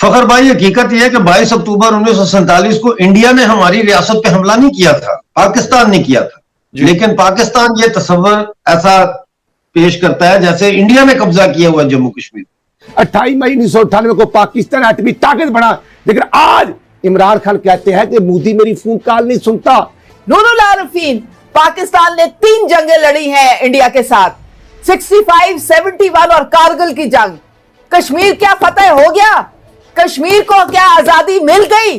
फखर भाई, हकीकत यह है कि 22 अक्टूबर 1947 को इंडिया ने हमारी रियासत पे हमला नहीं किया था, पाकिस्तान ने किया था। लेकिन पाकिस्तान ये तस्वर ऐसा पेश करता है जैसे इंडिया ने कब्जा किया हुआ जम्मू कश्मीर। 28 मई 1998 को पाकिस्तान एटमी ताकत बना, लेकिन आज इमरान खान कहते हैं कि मोदी मेरी फोन कॉल नहीं सुनता। नूरुल आरिफीन, पाकिस्तान ने 3 जंगें लड़ी हैं इंडिया के साथ, 65, 71 और कारगिल की जंग। कश्मीर क्या फतेह हो गया? कश्मीर को क्या आजादी मिल गई?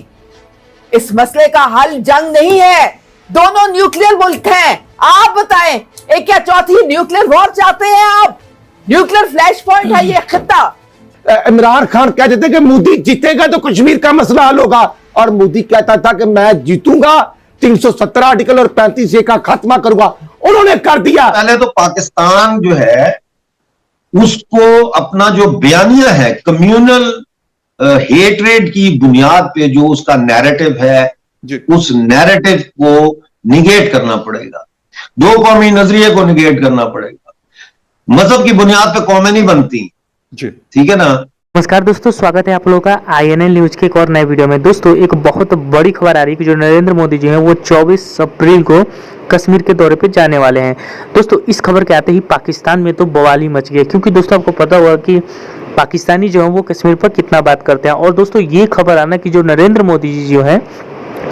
इस मसले का हल जंग नहीं है, दोनों न्यूक्लियर मुल्क हैं। आप बताएं, एक क्या चौथी न्यूक्लियर वॉर चाहते हैं आप? न्यूक्लियर फ्लैश पॉइंट है ये खित्ता। इमरान खान कहते थे कि मोदी जीतेगा तो कश्मीर का मसला हल होगा, और मोदी कहता था कि मैं जीतूंगा 317 आर्टिकल और 35A का खात्मा करूंगा। उन्होंने कर दिया। पहले तो पाकिस्तान जो है उसको अपना जो बयानिया है कम्युनल हेट्रेड की बुनियाद पे जो उसका नैरेटिव है, उस नैरेटिव को निगेट करना पड़ेगा। 2 कौमी नजरिए को निगेट करना पड़ेगा। मजहब की बुनियाद पे कौमें नहीं बनती, ठीक है ना। नमस्कार दोस्तों, स्वागत है आप लोगों का INN न्यूज के एक और नए वीडियो में। दोस्तों, एक बहुत बड़ी खबर आ रही है कि जो नरेंद्र मोदी जी हैं वो 24 अप्रैल को कश्मीर के दौरे पे जाने वाले हैं। दोस्तों, इस खबर के आते ही पाकिस्तान में तो बवाली मच गई, क्योंकि दोस्तों आपको पता होगा कि पाकिस्तानी जो है वो कश्मीर पर कितना बात करते हैं। और दोस्तों, ये खबर आना कि जो नरेंद्र मोदी जी जो हैं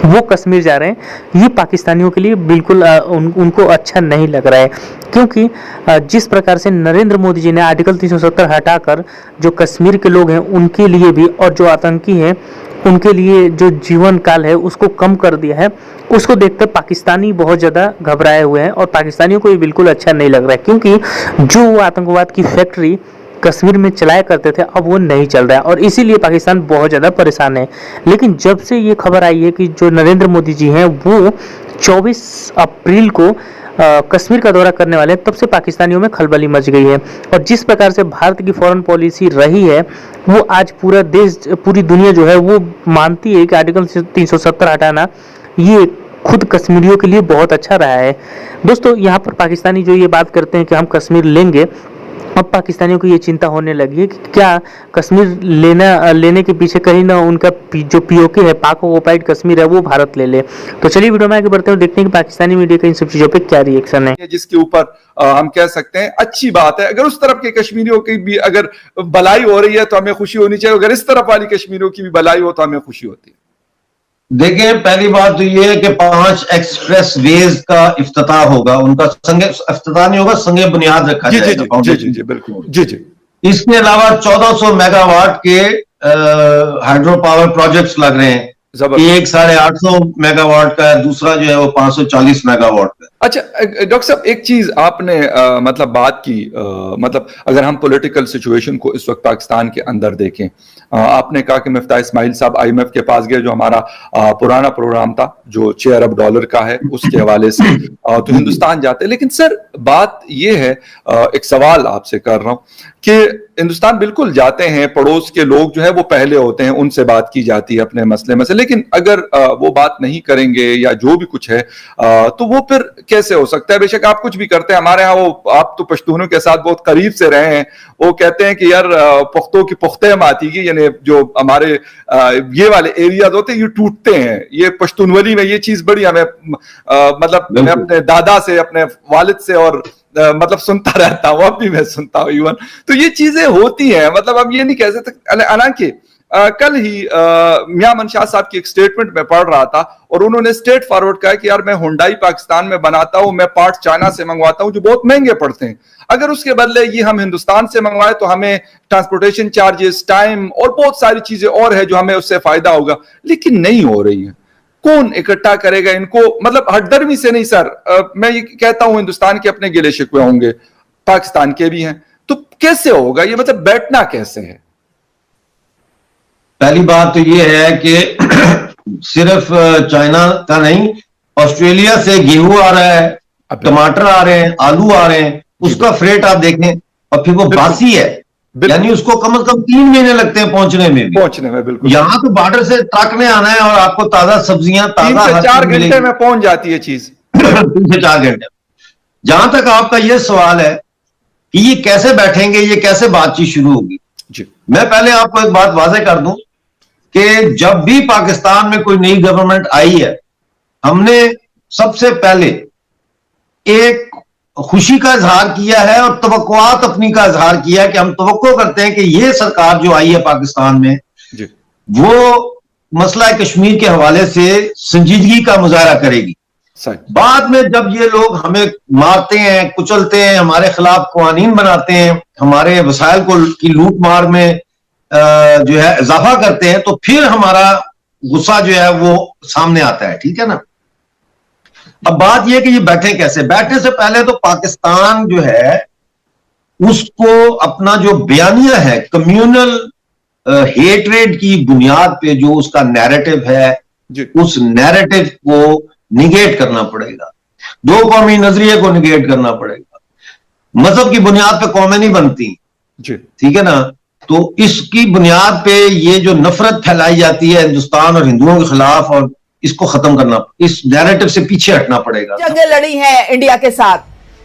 वो कश्मीर जा रहे हैं, ये पाकिस्तानियों के लिए बिल्कुल उनको अच्छा नहीं लग रहा है, क्योंकि जिस प्रकार से नरेंद्र मोदी जी ने आर्टिकल 370 हटाकर जो कश्मीर के लोग हैं उनके लिए भी, और जो आतंकी हैं उनके लिए जो जीवन काल है उसको कम कर दिया है, उसको देखकर पाकिस्तानी बहुत ज़्यादा घबराए हुए हैं। और पाकिस्तानियों को ये बिल्कुल अच्छा नहीं लग रहा है, क्योंकि जो वो आतंकवाद की फैक्ट्री कश्मीर में चलाया करते थे अब वो नहीं चल रहा है, और इसीलिए पाकिस्तान बहुत ज़्यादा परेशान है। लेकिन जब से ये खबर आई है कि जो नरेंद्र मोदी जी हैं वो 24 अप्रैल को कश्मीर का दौरा करने वाले हैं, तब से पाकिस्तानियों में खलबली मच गई है। और जिस प्रकार से भारत की फॉरेन पॉलिसी रही है वो आज पूरा देश, पूरी दुनिया जो है वो मानती है कि आर्टिकल 370 हटाना ये खुद कश्मीरियों के लिए बहुत अच्छा रहा है। दोस्तों, यहाँ पर पाकिस्तानी जो ये बात करते हैं कि हम कश्मीर लेंगे, अब पाकिस्तानियों को ये चिंता होने लगी है कि क्या कश्मीर लेने के पीछे कहीं ना उनका जो POK है, पाक ऑक्युपाइड कश्मीर है, वो भारत ले ले। तो चलिए वीडियो में आगे बढ़ते हैं, देखते हैं कि पाकिस्तानी मीडिया का इन सब चीजों पे क्या रिएक्शन है। जिसके ऊपर हम कह सकते हैं अच्छी बात है। अगर उस तरफ के कश्मीरियों की भी अगर भलाई हो रही है तो हमें खुशी होनी चाहिए, अगर इस तरफ वाली कश्मीरियों की भी भलाई हो तो हमें खुशी होती है। देखें, पहली बात तो ये है कि 5 एक्सप्रेस वेज का इफ्तिताह होगा, उनका संगे इफ्तिताह नहीं होगा, संगे बुनियाद रखा जाएगा। जी बिल्कुल, जी। इसके अलावा 1400 मेगावाट के हाइड्रो पावर प्रोजेक्ट्स लग रहे हैं। एक 850 मेगावाट का है, दूसरा जो है वो 540 मेगावाट का। अच्छा डॉक्टर साहब, एक चीज आपने मतलब बात की, मतलब अगर हम पॉलिटिकल सिचुएशन को इस वक्त पाकिस्तान के अंदर देखें, आपने कहा कि मिफ्ता इस्माइल साहब IMF के पास गए, जो हमारा पुराना प्रोग्राम था जो $6 अरब का है, उसके हवाले से तो हिंदुस्तान जाते। लेकिन सर बात यह है, एक सवाल आपसे कर रहा हूं कि हिंदुस्तान बिल्कुल जाते हैं, पड़ोस के लोग जो है वो पहले होते हैं, उनसे बात की जाती है अपने मसले में से, लेकिन अगर वो बात नहीं करेंगे या जो भी कुछ है तो वो फिर कैसे हो सकता है? बेशक आप कुछ भी करते हैं, हमारे यहाँ वो आप तो पश्तूनों के साथ बहुत करीब से रहे हैं, वो कहते हैं कि यार पुख्तों की पुख्ते माती की, यानी जो हमारे ये वाले एरियाज होते हैं ये टूटते हैं। ये पश्तूनवली में ये चीज बड़ी हमें मतलब मैं अपने दादा से, अपने वालिद से और मतलब सुनता रहता हूँ, अब भी मैं सुनता हूँ इवन, तो ये चीजें होती हैं। मतलब अब ये नहीं कह सकते। हालांकि कल ही मियां मनशाह साहब की एक स्टेटमेंट में पढ़ रहा था और उन्होंने स्ट्रेट फॉरवर्ड कहा कि यार मैं हुंडई पाकिस्तान में बनाता हूं, मैं पार्ट चाइना से मंगवाता हूं जो बहुत महंगे पड़ते हैं, अगर उसके बदले ये हम हिंदुस्तान से मंगवाए तो हमें ट्रांसपोर्टेशन चार्जेस, टाइम और बहुत सारी चीजें और है जो हमें उससे फायदा होगा। लेकिन नहीं हो रही है। कौन इकट्ठा करेगा इनको? मतलब हटदर्मी से नहीं सर, मैं ये कहता हूं हिंदुस्तान के अपने गिले शिकवे होंगे, पाकिस्तान के भी हैं, तो कैसे होगा ये? मतलब बैठना कैसे है? पहली बात तो ये है कि सिर्फ चाइना का नहीं, ऑस्ट्रेलिया से गेहूं आ रहा है, टमाटर आ रहे हैं, आलू आ रहे हैं, उसका फ्रेट आप देखें, और फिर वो बासी है, यानी उसको कम से कम 3 महीने लगते हैं पहुंचने में बिल्कुल। यहाँ तो बॉर्डर से ट्रक में आना है और आपको ताजा सब्जियां, 3 से 4 घंटे में पहुंच जाती है चीज। 3 से 4 घंटे। जहां तक आपका यह सवाल है कि ये कैसे बैठेंगे, ये कैसे बातचीत शुरू होगी, मैं पहले आपको एक बात वाज़ेह कर दूं कि जब भी पाकिस्तान में कोई नई गवर्नमेंट आई है, हमने सबसे पहले एक खुशी का इजहार किया है और तवक्कुआत अपनी का इजहार किया है कि हम तवक्को करते हैं कि ये सरकार जो आई है पाकिस्तान में जी। वो मसला कश्मीर के हवाले से संजीदगी का मुजाहरा करेगी। बाद में जब ये लोग हमें मारते हैं, कुचलते हैं, हमारे खिलाफ कानून बनाते हैं, हमारे वसाइल को की लूट मार में जो है इजाफा करते हैं, तो फिर हमारा गुस्सा जो है वो सामने आता है। ठीक है ना। अब बात यह कि ये बैठे कैसे, बैठने से पहले तो पाकिस्तान जो है उसको अपना जो बयानिया है कम्युनल हेट्रेड की बुनियाद पे जो उसका नैरेटिव है, उस नैरेटिव को निगेट करना पड़ेगा। दो कौमी नजरिए को निगेट करना पड़ेगा। मजहब की बुनियाद पे कौमें नहीं बनती, ठीक है ना। तो इसकी बुनियाद पे ये जो नफरत फैलाई जाती है हिंदुस्तान और हिंदुओं के खिलाफ, और इसको खत्म करना, इस नैरेटिव से पीछे हटना पड़ेगा। जंगें लड़ी हैं इंडिया के साथ,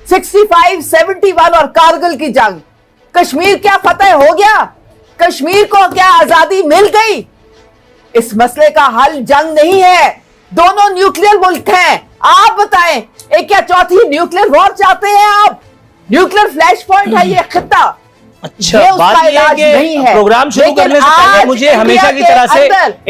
65, 71 और कारगिल की जंग। कश्मीर क्या फतेह हो गया? कश्मीर को क्या आजादी मिल गई? इस मसले का हल जंग नहीं है, दोनों न्यूक्लियर मुल्क हैं। आप बताएं, एक क्या चौथी न्यूक्लियर वॉर चाहते हैं आप? न्यूक्लियर फ्लैश पॉइंट है ये खिता। अच्छा, बात ये है कि प्रोग्राम शुरू करने से पहले मुझे हमेशा की तरह से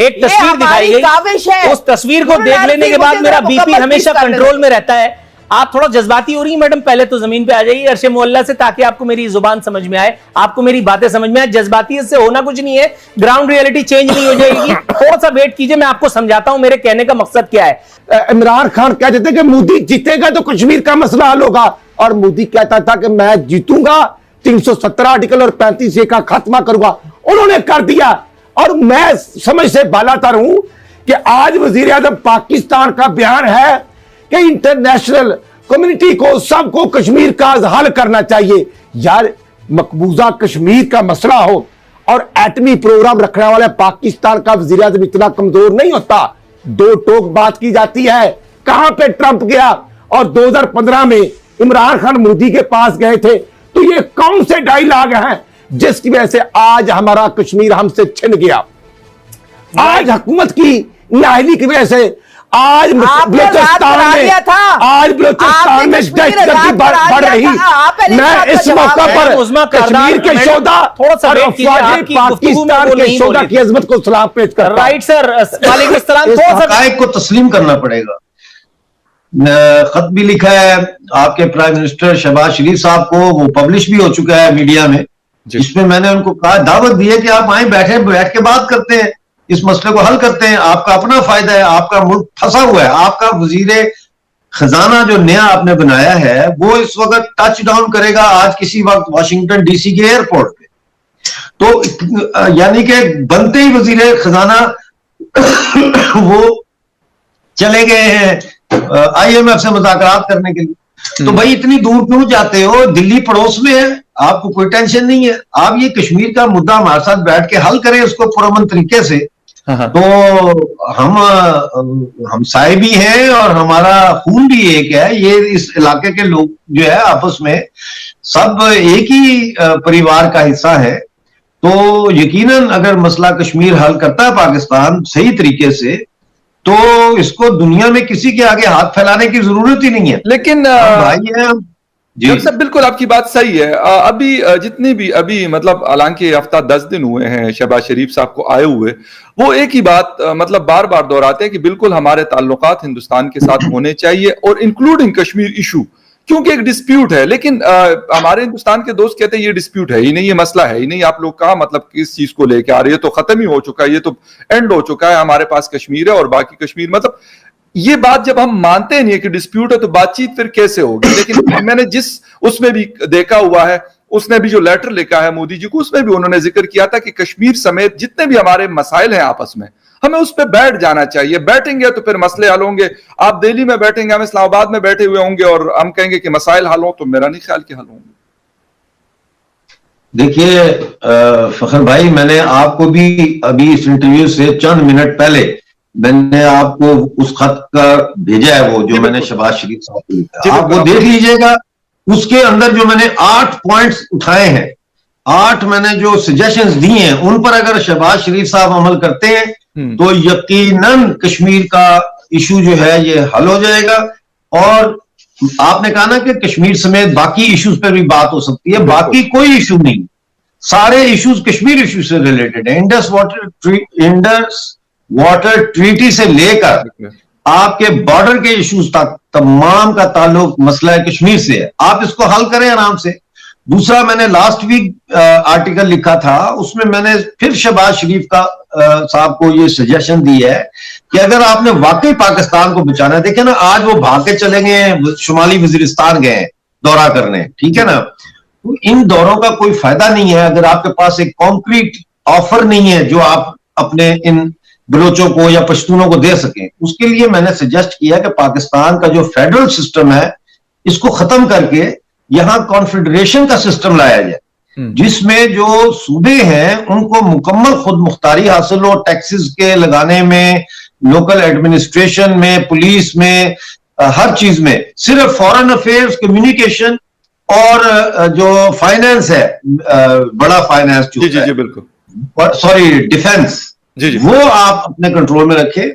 एक तस्वीर दिखाई गई। उस तस्वीर को देख लेने के बाद मेरा बीपी हमेशा कंट्रोल में रहता है। आप थोड़ा जज्बाती हो रही है मैडम, पहले तो जमीन पे आ जाइए अर्शे मोहल्ला से, ताकि आपको मेरी जुबान समझ में आए, आपको मेरी बातें समझ में आए। जज्बातियत से होना कुछ नहीं है, ग्राउंड रियलिटी चेंज नहीं हो जाएगी। थोड़ा सा वेट कीजिए, मैं आपको समझाता हूं मेरे कहने का मकसद क्या है। इमरान खान कहते थे कि मोदी जीतेगा तो कश्मीर का मसला हल होगा, और मोदी कहता था कि मैं जीतूंगा 317 आर्टिकल और 35A का खात्मा करूंगा। उन्होंने कर दिया। और मैं समझ से बालातर हूं कि आज वजीर आजम पाकिस्तान का बयान है कि इंटरनेशनल कम्युनिटी को, सबको कश्मीर का हल करना चाहिए। यार, मकबूजा कश्मीर का मसला हो और एटमी प्रोग्राम रखने वाले पाकिस्तान का वजीर आजम इतना कमजोर नहीं होता। दो टोक बात की जाती है। कहां पे ट्रंप गया और 2015 में इमरान खान मोदी के पास गए थे। तो ये कौन से डायलॉग हैं जिसकी वजह से आज हमारा कश्मीर हमसे छिन गया? आज हुकूमत की नाअहली की वजह से आज बलूचिस्तान में दहशतगर्दी बढ़ रही। मैं इस मौका पर कश्मीर के शोधा और अफवाज पाकिस्तान के शोधा की अजमत को सलाम पेश करता हूं। राइट सर, वालेकुम अस्सलाम। हक़ाइक़ को तस्लीम करना पड़ेगा। खत भी लिखा है आपके प्राइम मिनिस्टर शहबाज शरीफ साहब को, वो पब्लिश भी हो चुका है मीडिया में, जिसमें मैंने उनको कहा, दावत दी है कि आप आए, बैठ के बात करते हैं, इस मसले को हल करते हैं। आपका अपना फायदा है, आपका मुल्क फंसा हुआ है। आपका वजीरे खजाना जो नया आपने बनाया है वो इस वक्त टच डाउन करेगा आज किसी वक्त वाशिंगटन डीसी के एयरपोर्ट पे। तो यानी कि बनते ही वजीरे खजाना वो चले गए हैं IMF से मुज़ाकरात करने के लिए। तो भाई इतनी दूर क्यों जाते हो? दिल्ली पड़ोस में है, आपको कोई टेंशन नहीं है। आप ये कश्मीर का मुद्दा हमारे साथ बैठ के हल करें उसको पुरअमन तरीके से। तो हम साए भी हैं और हमारा खून भी एक है। ये इस इलाके के लोग जो है आपस में सब एक ही परिवार का हिस्सा है। तो यकीनन अगर मसला कश्मीर हल करता है पाकिस्तान सही तरीके से, तो इसको दुनिया में किसी के आगे हाथ फैलाने की जरूरत ही नहीं है। लेकिन भाई है जी सब, बिल्कुल आपकी बात सही है। अभी जितनी भी अभी मतलब हालांकि हफ्ता 10 दिन हुए हैं शहबाज शरीफ साहब को आए हुए, वो एक ही बात मतलब बार बार दोहराते हैं कि बिल्कुल हमारे ताल्लुकात हिंदुस्तान के साथ होने चाहिए और इंक्लूडिंग कश्मीर इशू, क्योंकि एक डिस्प्यूट है। लेकिन हमारे हिंदुस्तान के दोस्त कहते हैं ये डिस्प्यूट है ही नहीं, ये मसला है ही नहीं। आप लोग कहा मतलब किस चीज को लेके आ रहे हैं? तो खत्म ही हो चुका है, ये तो एंड हो चुका है। हमारे पास कश्मीर है और बाकी कश्मीर, मतलब ये बात जब हम मानते नहीं है कि डिस्प्यूट है तो बातचीत फिर कैसे होगी? लेकिन मैंने जिस उसमें भी देखा हुआ है, उसने भी जो लेटर लिखा है मोदी जी को, उसमें भी उन्होंने जिक्र किया था कि कश्मीर समेत जितने भी हमारे मसाइल हैं आपस में, हमें उस पर बैठ जाना चाहिए। बैठेंगे तो फिर मसले हल होंगे। आप दिल्ली में बैठेंगे, हम इस्लामाबाद में बैठे हुए होंगे और हम कहेंगे कि मसाइल हल हो, तो मेरा नहीं ख्याल कि हल होंगे। देखिए फखर भाई, मैंने आपको भी अभी इस इंटरव्यू से चंद मिनट पहले मैंने आपको उस खत का भेजा है, वो जो मैंने शहबाज शरीफ साहब को लिखा, आप वो देख लीजिएगा। उसके अंदर जो मैंने 8 पॉइंट्स उठाए हैं 8 मैंने जो सजेशंस दिए हैं उन पर अगर शहबाज शरीफ साहब अमल करते हैं तो यकीनन कश्मीर का इशू जो है ये हल हो जाएगा। और आपने कहा ना कि कश्मीर समेत बाकी इश्यूज पर भी बात हो सकती है, बाकी कोई इशू नहीं, सारे इश्यूज कश्मीर इशू से रिलेटेड है। इंडस वाटर ट्रीटी से लेकर आपके बॉर्डर के इश्यूज तक तमाम का ताल्लुक मसला कश्मीर से है। आप इसको हल करें आराम से। दूसरा, मैंने लास्ट वीक आर्टिकल लिखा था, उसमें मैंने फिर शहबाज शरीफ का साहब को ये सजेशन दी है कि अगर आपने वाकई पाकिस्तान को बचाना है, देखे ना आज वो भाग के चले गए, शुमाली वजीरिस्तान गए दौरा करने, ठीक है ना, तो इन दौरों का कोई फायदा नहीं है अगर आपके पास एक कॉन्क्रीट ऑफर नहीं है जो आप अपने इन बलोचों को या पश्तूनों को दे सकें। उसके लिए मैंने सजेस्ट किया कि पाकिस्तान का जो फेडरल सिस्टम है इसको खत्म करके यहां कॉन्फेडरेशन का सिस्टम लाया जाए, जिसमें जो सूबे हैं उनको मुकम्मल खुद मुख्तारी हासिल हो, टैक्सेस के लगाने में, लोकल एडमिनिस्ट्रेशन में, पुलिस में, हर चीज में। सिर्फ फॉरेन अफेयर्स, कम्युनिकेशन और जो फाइनेंस है, बड़ा फाइनेंस जो जी बिल्कुल, सॉरी डिफेंस, वो आप अपने कंट्रोल में रखें।